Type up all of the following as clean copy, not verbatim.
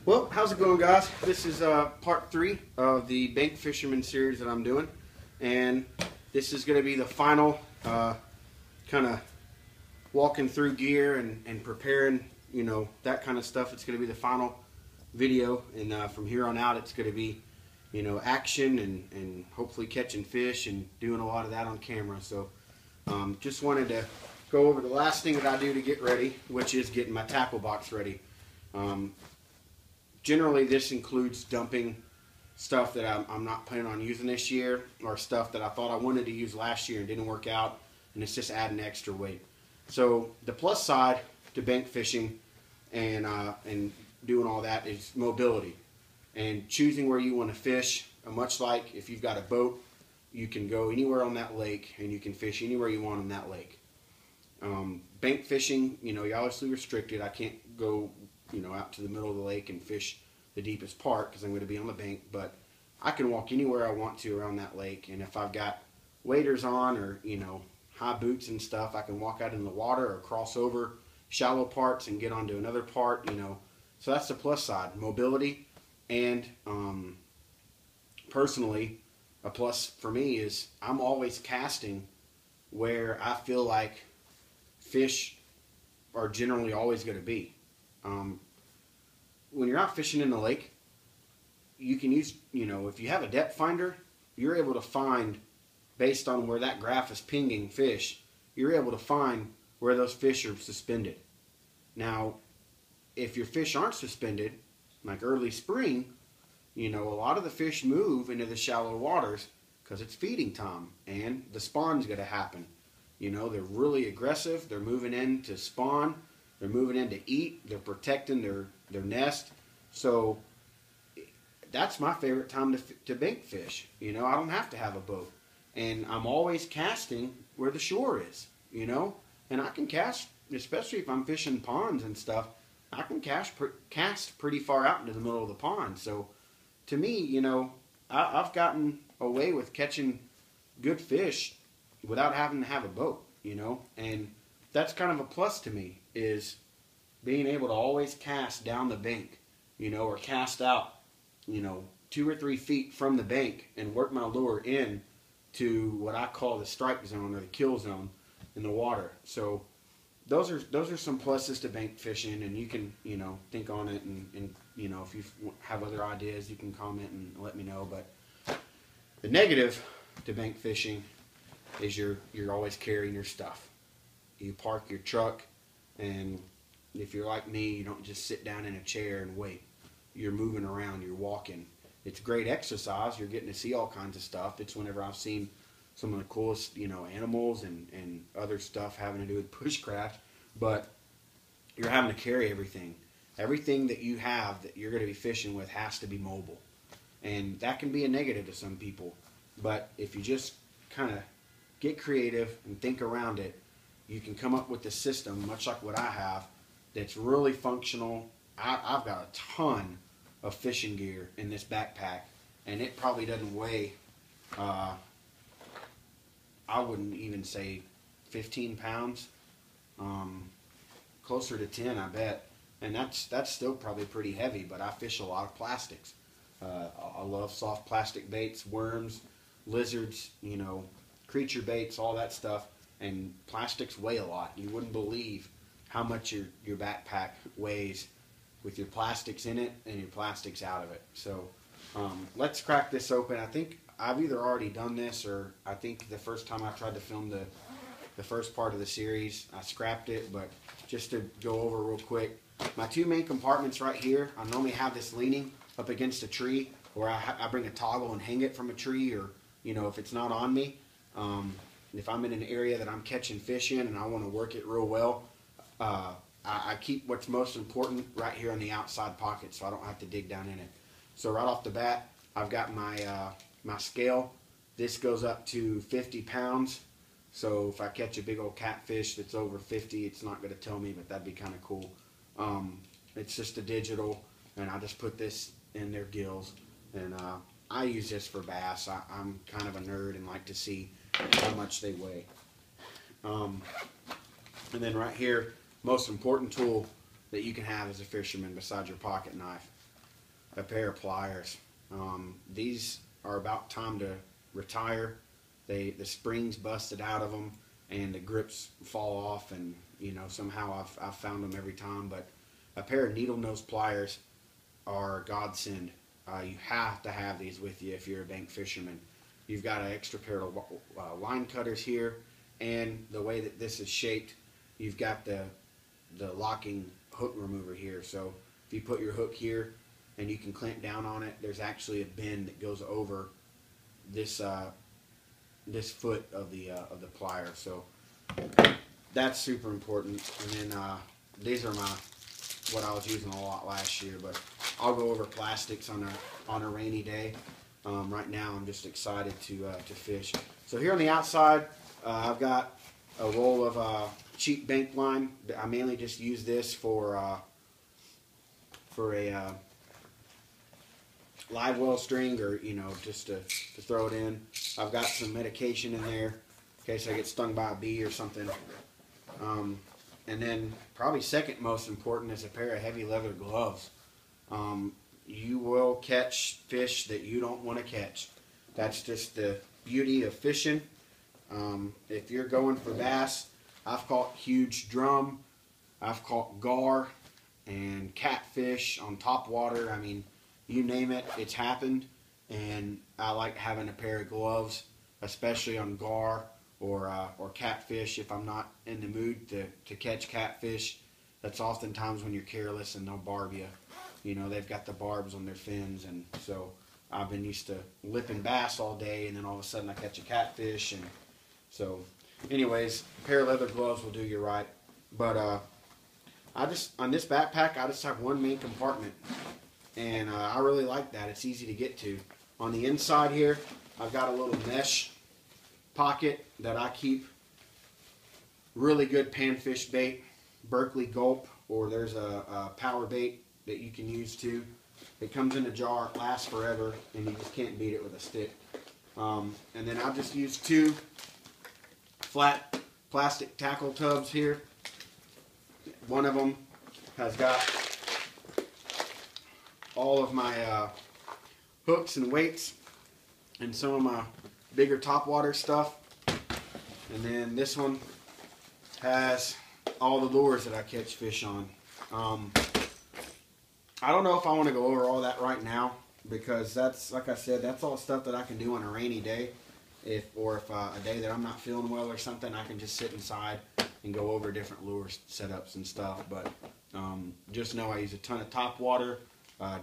Well, how's it going, guys? This is part 3 of the Bank Fisherman series that I'm doing, and this is going to be the final kind of walking through gear and preparing, that kind of stuff. It's going to be the final video, and from here on out, it's going to be, action and hopefully catching fish and doing a lot of that on camera. So, just wanted to go over the last thing that I do to get ready, which is getting my tackle box ready. Generally, this includes dumping stuff that I'm not planning on using this year, or stuff that I thought I wanted to use last year and didn't work out, and it's just adding extra weight. So the plus side to bank fishing and doing all that is mobility and choosing where you want to fish. Much like if you've got a boat, you can go anywhere on that lake and you can fish anywhere you want on that lake. Bank fishing, you're obviously restricted. I can't go out to the middle of the lake and fish the deepest part because I'm going to be on the bank, but I can walk anywhere I want to around that lake, and if I've got waders on or, high boots and stuff, I can walk out in the water or cross over shallow parts and get onto another part, So that's the plus side, mobility, and personally, a plus for me is I'm always casting where I feel like fish are generally always going to be. When you're out fishing in the lake, you can use, if you have a depth finder, you're able to find, based on where that graph is pinging fish, you're able to find where those fish are suspended. Now, if your fish aren't suspended, like early spring, a lot of the fish move into the shallow waters because it's feeding time and the spawn's going to happen. They're really aggressive. They're moving in to spawn. They're moving in to eat. They're protecting their nest. So that's my favorite time to bank fish. I don't have to have a boat. And I'm always casting where the shore is, And I can cast, especially if I'm fishing ponds and stuff, I can cast pretty far out into the middle of the pond. So to me, I've gotten away with catching good fish without having to have a boat, And that's kind of a plus to me, is being able to always cast down the bank, or cast out, 2 or 3 feet from the bank and work my lure in to what I call the strike zone or the kill zone in the water. So those are some pluses to bank fishing, and you can, think on it, and if you have other ideas, you can comment and let me know. But the negative to bank fishing is you're always carrying your stuff. You park your truck, and if you're like me, you don't just sit down in a chair and wait. You're moving around, you're walking. It's great exercise. You're getting to see all kinds of stuff. It's whenever I've seen some of the coolest, animals and other stuff having to do with bushcraft. But you're having to carry everything. Everything that you have that you're going to be fishing with has to be mobile. And that can be a negative to some people. But if you just kind of get creative and think around it, you can come up with a system, much like what I have, that's really functional. I've got a ton of fishing gear in this backpack, and it probably doesn't weigh, I wouldn't even say 15 pounds, closer to 10, I bet. And that's still probably pretty heavy, but I fish a lot of plastics. I love soft plastic baits, worms, lizards, creature baits, all that stuff. And plastics weigh a lot. You wouldn't believe how much your backpack weighs with your plastics in it and your plastics out of it. So let's crack this open. I think I've either already done this, or I think the first time I tried to film the first part of the series, I scrapped it. But just to go over real quick, my 2 main compartments right here, I normally have this leaning up against a tree, or I bring a toggle and hang it from a tree, or if it's not on me. If I'm in an area that I'm catching fish in and I want to work it real well, I keep what's most important right here on the outside pocket, so I don't have to dig down in it. So right off the bat, I've got my scale. This goes up to 50 pounds. So if I catch a big old catfish that's over 50, it's not going to tell me, but that'd be kind of cool. It's just a digital, and I just put this in their gills, and I use this for bass. I'm kind of a nerd and like to see how much they weigh. And then right here, most important tool that you can have as a fisherman besides your pocket knife, a pair of pliers. These are about time to retire. The springs busted out of them, and the grips fall off, and somehow I've found them every time. But a pair of needle nose pliers are a godsend. You have to have these with you if you're a bank fisherman. You've got an extra pair of line cutters here, and the way that this is shaped, you've got the locking hook remover here. So if you put your hook here and you can clamp down on it, there's actually a bend that goes over this this foot of the plier. So that's super important. And then these are what I was using a lot last year, but I'll go over plastics on a rainy day. Right now I'm just excited to fish. So here on the outside, I've got a roll of cheap bank line. I mainly just use this for a live well string, or just to throw it in. I've got some medication in there in case I get stung by a bee or something. And then probably second most important is a pair of heavy leather gloves. You will catch fish that you don't want to catch. That's just the beauty of fishing. If you're going for bass, I've caught huge drum, I've caught gar and catfish on top water. I mean, you name it, it's happened. And I like having a pair of gloves, especially on gar or catfish if I'm not in the mood to catch catfish. That's oftentimes when you're careless and they'll barb you. They've got the barbs on their fins, and so I've been used to lipping bass all day, and then all of a sudden I catch a catfish. And so anyways, a pair of leather gloves will do you right. But on this backpack, I just have one main compartment, and I really like that. It's easy to get to. On the inside here, I've got a little mesh pocket that I keep really good panfish bait, Berkeley Gulp, or there's a power bait that you can use too. It comes in a jar, it lasts forever, and you just can't beat it with a stick. And then I've just used 2 flat plastic tackle tubs here. One of them has got all of my hooks and weights and some of my bigger topwater stuff. And then this one has all the lures that I catch fish on. I don't know if I want to go over all that right now, because that's, like I said, that's all stuff that I can do on a rainy day. If a day that I'm not feeling well or something, I can just sit inside and go over different lure setups and stuff. But just know I use a ton of top water,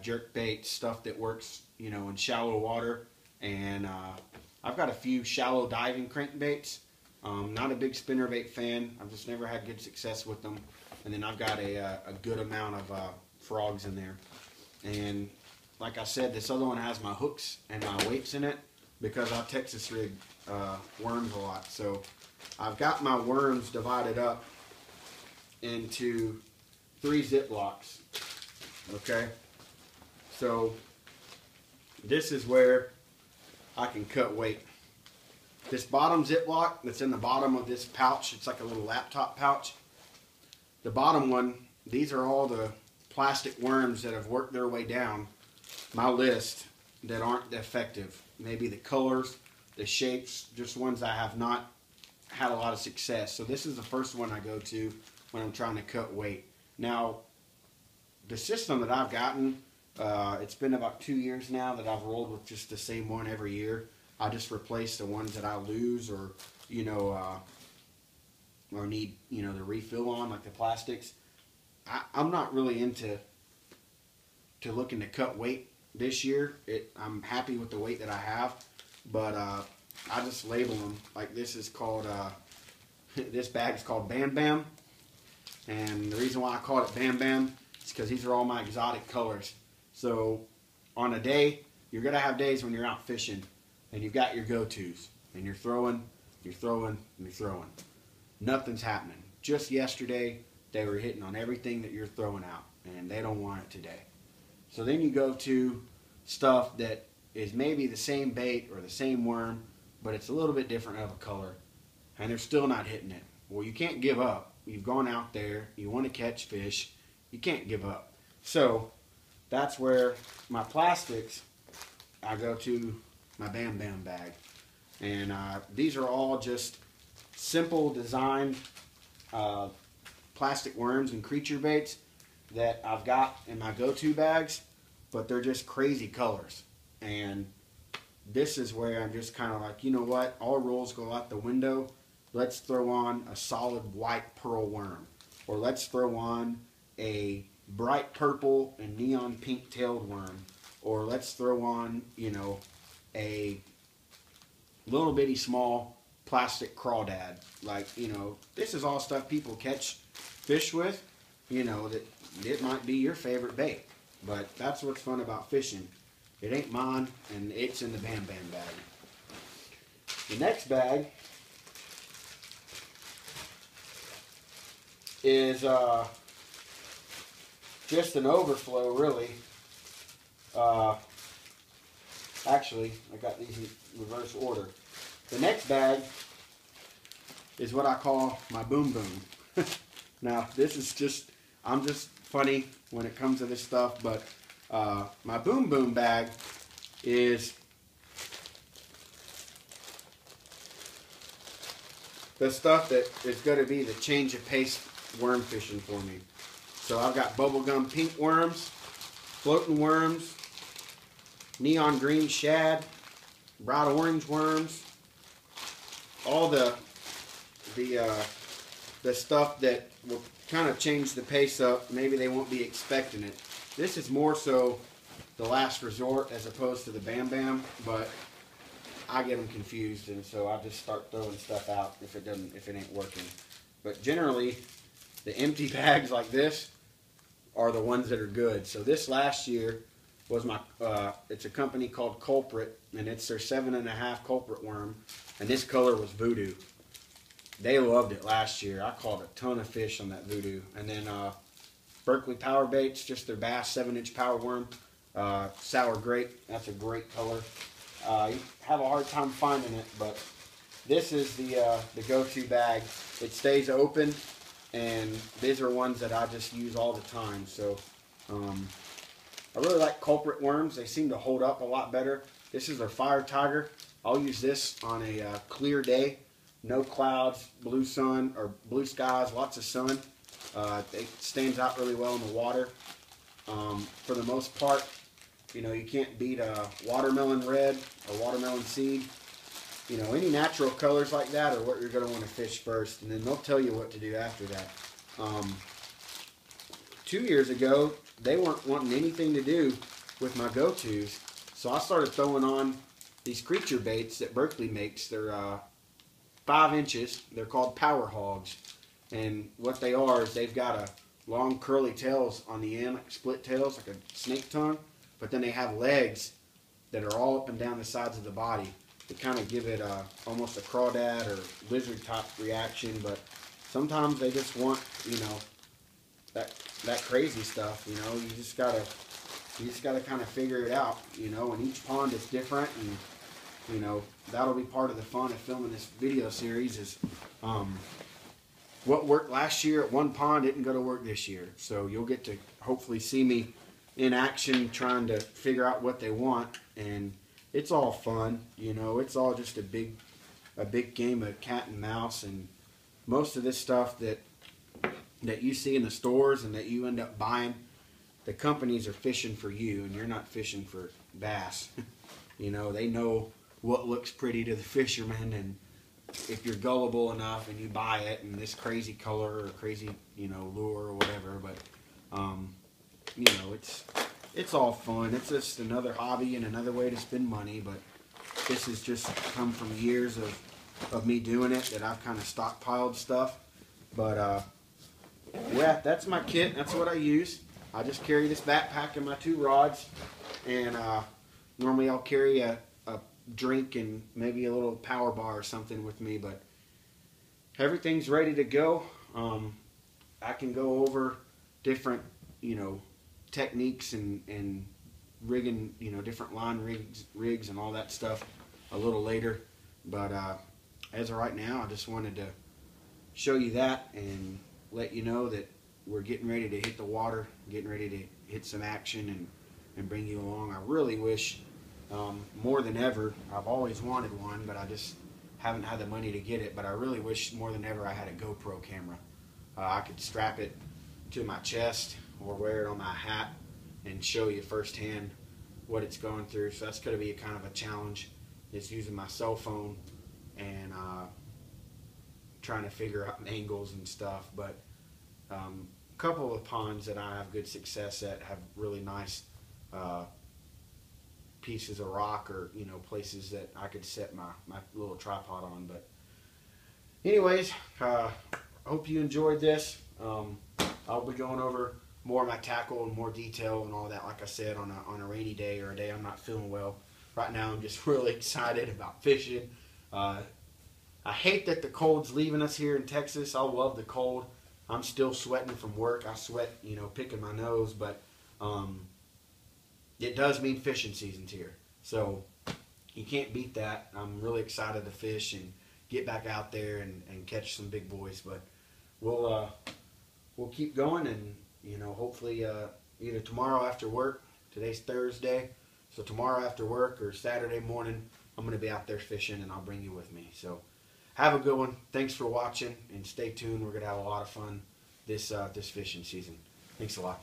jerk bait, stuff that works, in shallow water. And I've got a few shallow diving crankbaits. Not a big spinnerbait fan. I've just never had good success with them. And then I've got a good amount of frogs in there. And like I said, this other one has my hooks and my weights in it, because I Texas rig worms a lot. So I've got my worms divided up into 3 Ziplocs. Okay, so this is where I can cut weight. This bottom Ziploc that's in the bottom of this pouch, it's like a little laptop pouch. The bottom one, these are all the plastic worms that have worked their way down my list that aren't effective. Maybe the colors, the shapes, just ones I have not had a lot of success. So this is the first one I go to when I'm trying to cut weight. Now, the system that I've gotten, it's been about 2 years now that I've rolled with just the same one every year. I just replace the ones that I lose or need the refill on, like the plastics. I'm not really into looking to cut weight this year. I'm happy with the weight that I have, but I just label them. Like this is called this bag is called Bam Bam, and the reason why I call it Bam Bam is because these are all my exotic colors. So on a day, you're gonna have days when you're out fishing and you've got your go-tos and you're throwing, and you're throwing. Nothing's happening. Just yesterday, they were hitting on everything that you're throwing out, and they don't want it today. So then you go to stuff that is maybe the same bait or the same worm, but it's a little bit different of a color, and they're still not hitting it. Well, you can't give up. You've gone out there, you want to catch fish, you can't give up. So that's where my plastics, I go to my Bam Bam bag. And these are all just simple designed plastic worms and creature baits that I've got in my go-to bags, but they're just crazy colors. And this is where I'm just kind of like, you know what, all rules go out the window. Let's throw on a solid white pearl worm, or let's throw on a bright purple and neon pink tailed worm, or let's throw on, you know, a little bitty small plastic crawdad. Like, you know, this is all stuff people catch fish with, you know, that it might be your favorite bait. But that's what's fun about fishing. It ain't mine, and it's in the Bam Bam bag. The next bag is just an overflow, really. Actually, I got these in reverse order. The next bag is what I call my boom boom. Now, this is just, I'm just funny when it comes to this stuff, but my boom boom bag is the stuff that is going to be the change of pace worm fishing for me. So I've got bubblegum pink worms, floating worms, neon green shad, bright orange worms, all the stuff that will kind of change the pace up. Maybe they won't be expecting it. This is more so the last resort as opposed to the Bam Bam, but I get them confused, and so I just start throwing stuff out if it ain't working. But generally, the empty bags like this are the ones that are good. So this last year was my, it's a company called Culprit, and it's their 7.5 culprit worm, and this color was Voodoo. They loved it last year. I caught a ton of fish on that Voodoo. And then Berkeley Power Baits, just their bass 7-inch power worm, sour grape. That's a great color. You have a hard time finding it, but this is the go-to bag. It stays open, and these are ones that I just use all the time. So I really like culprit worms. They seem to hold up a lot better. This is their Fire Tiger. I'll use this on a clear day. No clouds, blue sun, or blue skies, lots of sun. It stands out really well in the water. For the most part, you know, you can't beat a watermelon red or watermelon seed. You know, any natural colors like that are what you're going to want to fish first, and then they'll tell you what to do after that. 2 years ago, they weren't wanting anything to do with my go-tos, so I started throwing on these creature baits that Berkeley makes. They're 5 inches. They're called Power Hogs, and what they are is they've got a long curly tails on the end, like split tails, like a snake tongue, but then they have legs that are all up and down the sides of the body to kind of give it almost a crawdad or lizard type reaction. But sometimes they just want, you know, that crazy stuff. You know, you just gotta kind of figure it out. You know, and each pond is different, and you know, that'll be part of the fun of filming this video series is what worked last year at one pond isn't going to work this year. So you'll get to hopefully see me in action trying to figure out what they want, and it's all fun. You know, it's all just a big game of cat and mouse, and most of this stuff that you see in the stores and that you end up buying, the companies are fishing for you, and you're not fishing for bass. You know, they know what looks pretty to the fisherman, and if you're gullible enough and you buy it and this crazy color or crazy, you know, lure or whatever, but you know, it's all fun. It's just another hobby and another way to spend money, but this has just come from years of me doing it, that I've kind of stockpiled stuff. But yeah, that's my kit. That's what I use. I just carry this backpack and my 2 rods, and normally I'll carry a drink and maybe a little power bar or something with me, but everything's ready to go. I can go over different, you know, techniques and rigging, you know, different line rigs and all that stuff a little later, but as of right now, I just wanted to show you that and let you know that we're getting ready to hit the water, getting ready to hit some action, and and bring you along. I really wish, more than ever, I've always wanted one, but I just haven't had the money to get it. But I really wish more than ever I had a GoPro camera. I could strap it to my chest or wear it on my hat and show you firsthand what it's going through. So that's going to be kind of a challenge, is using my cell phone and trying to figure out angles and stuff. But a couple of ponds that I have good success at have really nice pieces of rock, or places that I could set my little tripod on. But anyways, I hope you enjoyed this. I'll be going over more of my tackle and more detail and all that, like I said, on a rainy day or a day I'm not feeling well. Right now I'm just really excited about fishing. I hate that the cold's leaving us here in Texas. I love the cold. I'm still sweating from work. I sweat, picking my nose, but it does mean fishing season's here. So you can't beat that. I'm really excited to fish and get back out there and catch some big boys. But we'll keep going, and hopefully either tomorrow after work. Today's Thursday, so tomorrow after work or Saturday morning, I'm going to be out there fishing, and I'll bring you with me. So have a good one. Thanks for watching, and stay tuned. We're going to have a lot of fun this fishing season. Thanks a lot.